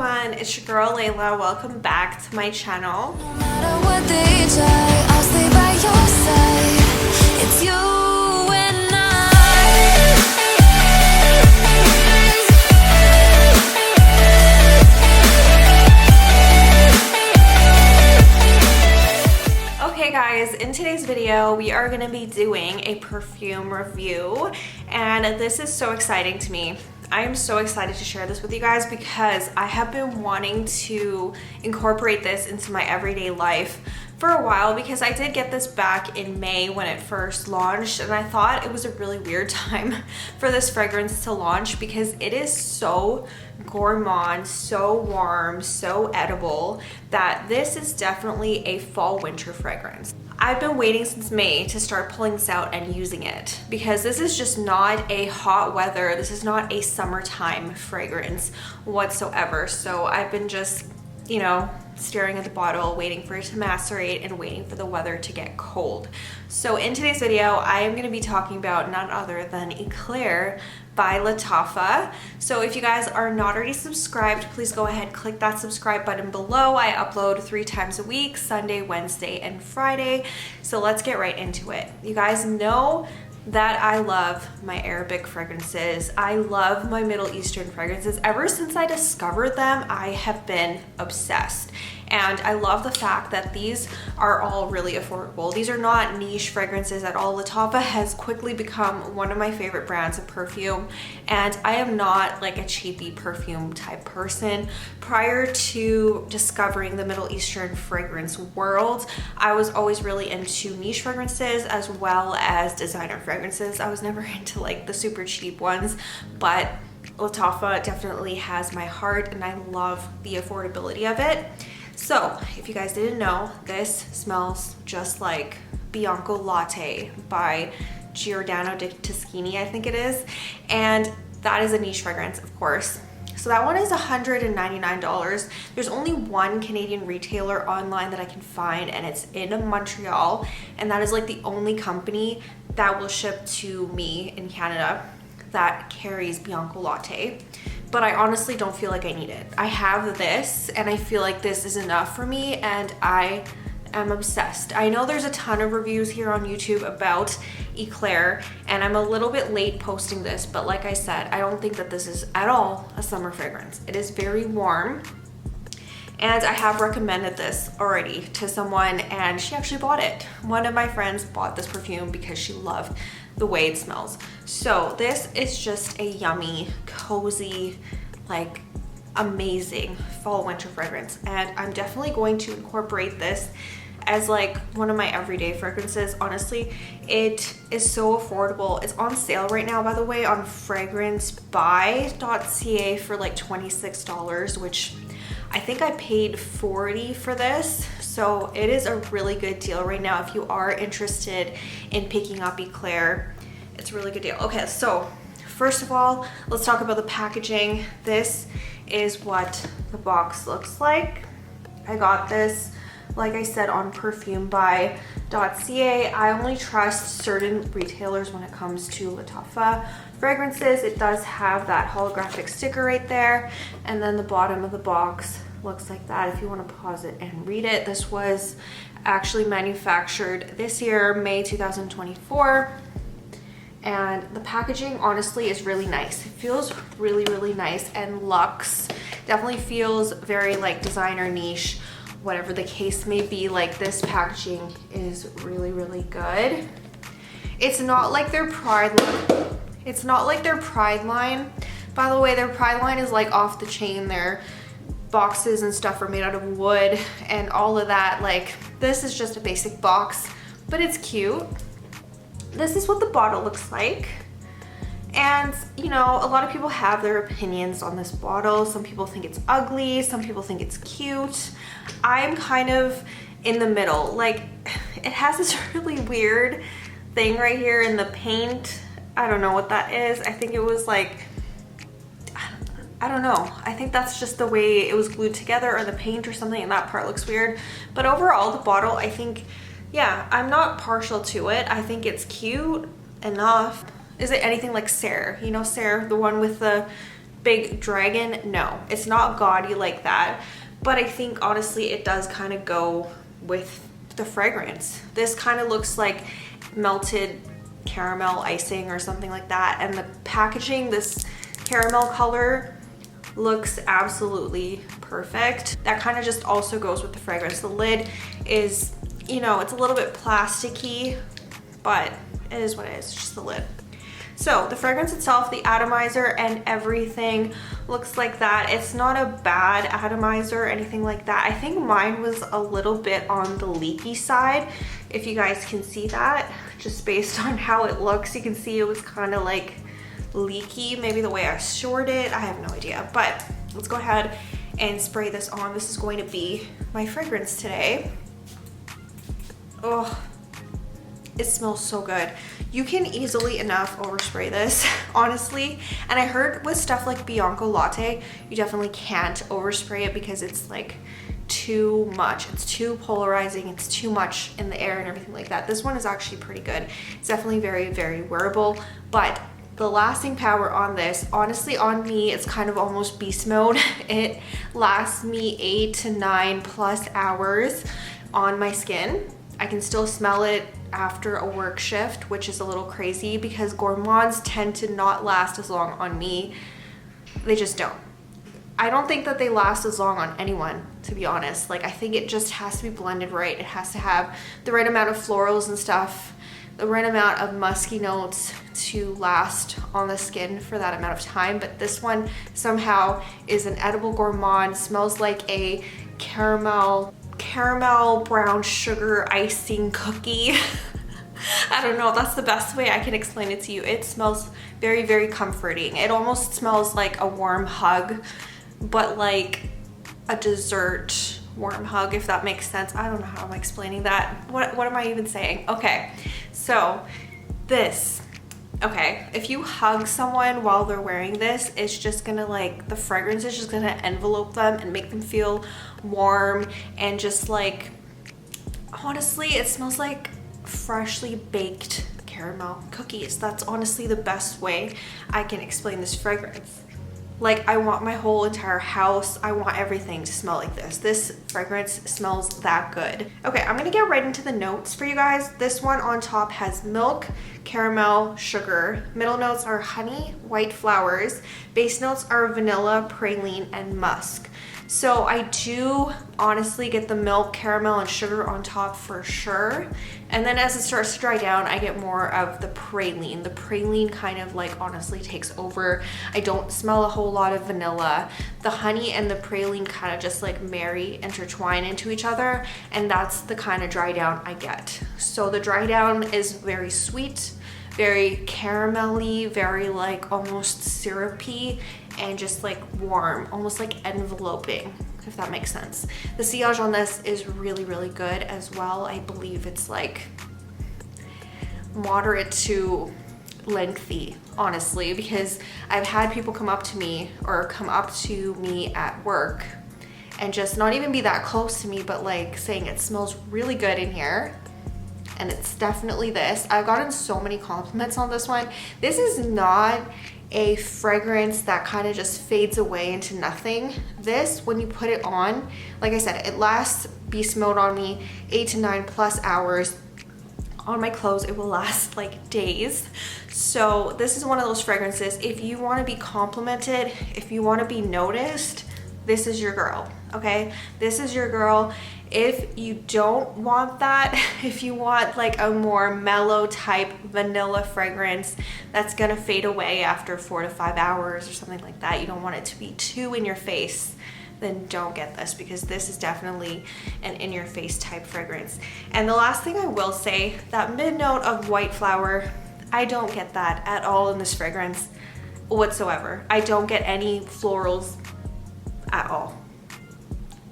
everyone, it's your girl Layla. Welcome back to my channel. No matter what they try, I'll stay by your side. It's you and Okay guys, in today's video we are going to be doing a perfume review, and this is so exciting to me. I am so excited to share this with you guys because I have been wanting to incorporate this into my everyday life for a while, because I did get this back in May when it first launched, and I thought it was a really weird time for this fragrance to launch because it is so gourmand, so warm, so edible that this is definitely a fall winter fragrance. I've been waiting since May to start pulling this out and using it because this is just not a hot weather, this is not a summertime fragrance whatsoever. So I've been just, you know, staring at the bottle, waiting for it to macerate and waiting for the weather to get cold. So in today's video, I am going to be talking about none other than Eclaire by Lattafa. So if you guys are not already subscribed, please go ahead, click that subscribe button below. I upload 3 times a week, Sunday, Wednesday, and Friday. So let's get right into it. You guys know that I love my Arabic fragrances. I love my Middle Eastern fragrances. Ever since I discovered them, I have been obsessed. And I love the fact that these are all really affordable. These are not niche fragrances at all. Lattafa has quickly become one of my favorite brands of perfume, and I am not like a cheapy perfume type person. Prior to discovering the Middle Eastern fragrance world, I was always really into niche fragrances as well as designer fragrances. I was never into like the super cheap ones, but Lattafa definitely has my heart, and I love the affordability of it. So if you guys didn't know, this smells just like Bianco Latte by Giordano di Toscini, I think it is. And that is a niche fragrance, of course. So that one is $199. There's only one Canadian retailer online that I can find, and it's in Montreal. And that is like the only company that will ship to me in Canada that carries Bianco Latte. But I honestly don't feel like I need it. I have this and I feel like this is enough for me, and I am obsessed. I know there's a ton of reviews here on YouTube about Eclaire, and I'm a little bit late posting this, but like I said, I don't think that this is at all a summer fragrance. It is very warm, and I have recommended this already to someone and she actually bought it. One of my friends bought this perfume because she loved the way it smells. So this is just a yummy, cozy, like amazing fall winter fragrance, and I'm definitely going to incorporate this as like one of my everyday fragrances. Honestly, it is so affordable. It's on sale right now, by the way, on fragrancebuy.ca for like $26, which I think I paid $40 for this. So it is a really good deal right now if you are interested in picking up Eclaire. It's a really good deal. Okay, so first of all, let's talk about the packaging. This is what the box looks like. I got this, like I said, on perfumebuy.ca. I only trust certain retailers when it comes to Lattafa fragrances. It does have that holographic sticker right there, and then the bottom of the box looks like that if you want to pause it and read it. This was actually manufactured this year, May 2024. And the packaging honestly is really nice. It feels really, really nice and luxe. Definitely feels very like designer niche, whatever the case may be. Like, this packaging is really, really good. It's not like their Pride line. It's not like their Pride line. By the way, their Pride line is like off the chain. Their boxes and stuff are made out of wood and all of that. Like, this is just a basic box, but it's cute. This is what the bottle looks like. And you know, a lot of people have their opinions on this bottle. Some people think it's ugly, some people think it's cute. I'm kind of in the middle. Like, it has this really weird thing right here in the paint. I don't know what that is. I think it was like, I don't know. I think that's just the way it was glued together, or the paint or something, and that part looks weird. But overall, the bottle, I think, yeah, I'm not partial to it. I think it's cute enough. Is it anything like Serre? You know Serre, the one with the big dragon. No, it's not gaudy like that, but I think honestly it does kind of go with the fragrance. This kind of looks like melted caramel icing or something like that, and the packaging, this caramel color, looks absolutely perfect. That kind of just also goes with the fragrance. The lid is, you know, it's a little bit plasticky, but it is what it is. It's just the lid. So the fragrance itself, the atomizer and everything looks like that. It's not a bad atomizer or anything like that. I think mine was a little bit on the leaky side, if you guys can see that. Just based on how it looks, you can see it was kind of like leaky, maybe the way I stored it. I have no idea, but let's go ahead and spray this on. This is going to be my fragrance today. Oh, it smells so good. You can easily enough overspray this, honestly. And I heard with stuff like Bianco Latte, you definitely can't overspray it because it's like too much. It's too polarizing. It's too much in the air and everything like that. This one is actually pretty good. It's definitely very, very wearable, but the lasting power on this, honestly, on me, it's kind of almost beast mode. It lasts me 8 to 9 plus hours on my skin. I can still smell it after a work shift, which is a little crazy because Gourmands tend to not last as long on me. They just don't. I don't think that they last as long on anyone, to be honest. Like, I think it just has to be blended right. It has to have the right amount of florals and stuff, the right amount of musky notes to last on the skin for that amount of time. But this one somehow is an edible gourmand, smells like a caramel brown sugar icing cookie. I don't know if that's the best way I can explain it to you. It smells very, very comforting. It almost smells like a warm hug, but like a dessert warm hug, if that makes sense. I don't know how I'm explaining that. What am I even saying? Okay, so this, okay, if you hug someone while they're wearing this, it's just gonna, like, the fragrance is just gonna envelope them and make them feel warm and just like, honestly, it smells like freshly baked caramel cookies. That's honestly the best way I can explain this fragrance. Like, I want my whole entire house, I want everything to smell like this. This fragrance smells that good. Okay, I'm gonna get right into the notes for you guys. This one on top has milk, caramel, sugar. Middle notes are honey, white flowers. Base notes are vanilla, praline, and musk. So I do honestly get the milk, caramel, and sugar on top for sure. And then as it starts to dry down, I get more of the praline. The praline kind of like honestly takes over. I don't smell a whole lot of vanilla. The honey and the praline kind of just like marry, intertwine into each other. And that's the kind of dry down I get. So the dry down is very sweet, very caramelly, very like almost syrupy, and just like warm, almost like enveloping, if that makes sense. The sillage on this is really, really good as well. I believe it's like moderate to lengthy, honestly, because I've had people come up to me at work and just not even be that close to me, but like saying it smells really good in here. And it's definitely this. I've gotten so many compliments on this one. This is not a fragrance that kind of just fades away into nothing. This, when you put it on, like I said, it lasts beast mode on me 8 to 9 plus hours. On my clothes, it will last like days. So this is one of those fragrances, if you want to be complimented, if you want to be noticed, this is your girl, okay? This is your girl. If you don't want that, if you want like a more mellow type vanilla fragrance that's gonna fade away after 4 to 5 hours or something like that, you don't want it to be too in your face, then don't get this, because this is definitely an in your face type fragrance. And the last thing I will say, that mid note of white flower, I don't get that at all in this fragrance whatsoever. I don't get any florals at all.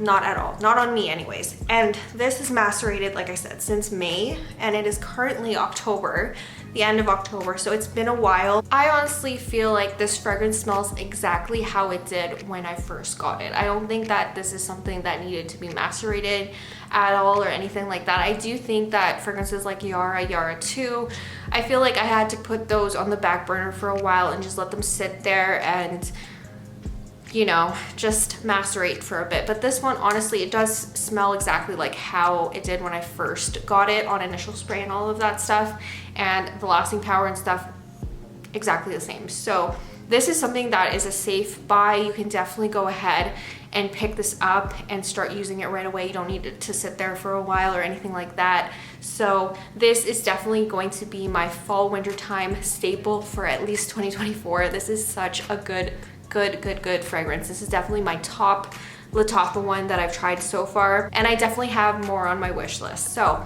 Not at all, not on me anyways. And this is macerated, like I said, since May, and it is currently October, the end of October, so it's been a while. I honestly feel like this fragrance smells exactly how it did when I first got it. I don't think that this is something that needed to be macerated at all or anything like that. I do think that fragrances like Yara 2, I feel like I had to put those on the back burner for a while and just let them sit there and you know, just macerate for a bit. But this one, honestly, it does smell exactly like how it did when I first got it on initial spray and all of that stuff. And the lasting power and stuff, exactly the same. So this is something that is a safe buy. You can definitely go ahead and pick this up and start using it right away. You don't need it to sit there for a while or anything like that. So this is definitely going to be my fall winter time staple for at least 2024. This is such a good fragrance. This is definitely my top Lattafa one that I've tried so far, and I definitely have more on my wish list. So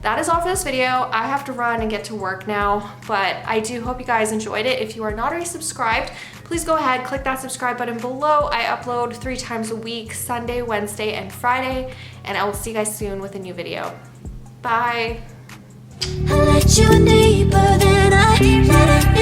that is all for this video. I have to run and get to work now, but I do hope you guys enjoyed it. If you are not already subscribed, please go ahead, click that subscribe button below. I upload 3 times a week, Sunday, Wednesday, and Friday, and I will see you guys soon with a new video. Bye. I let you deeper than I let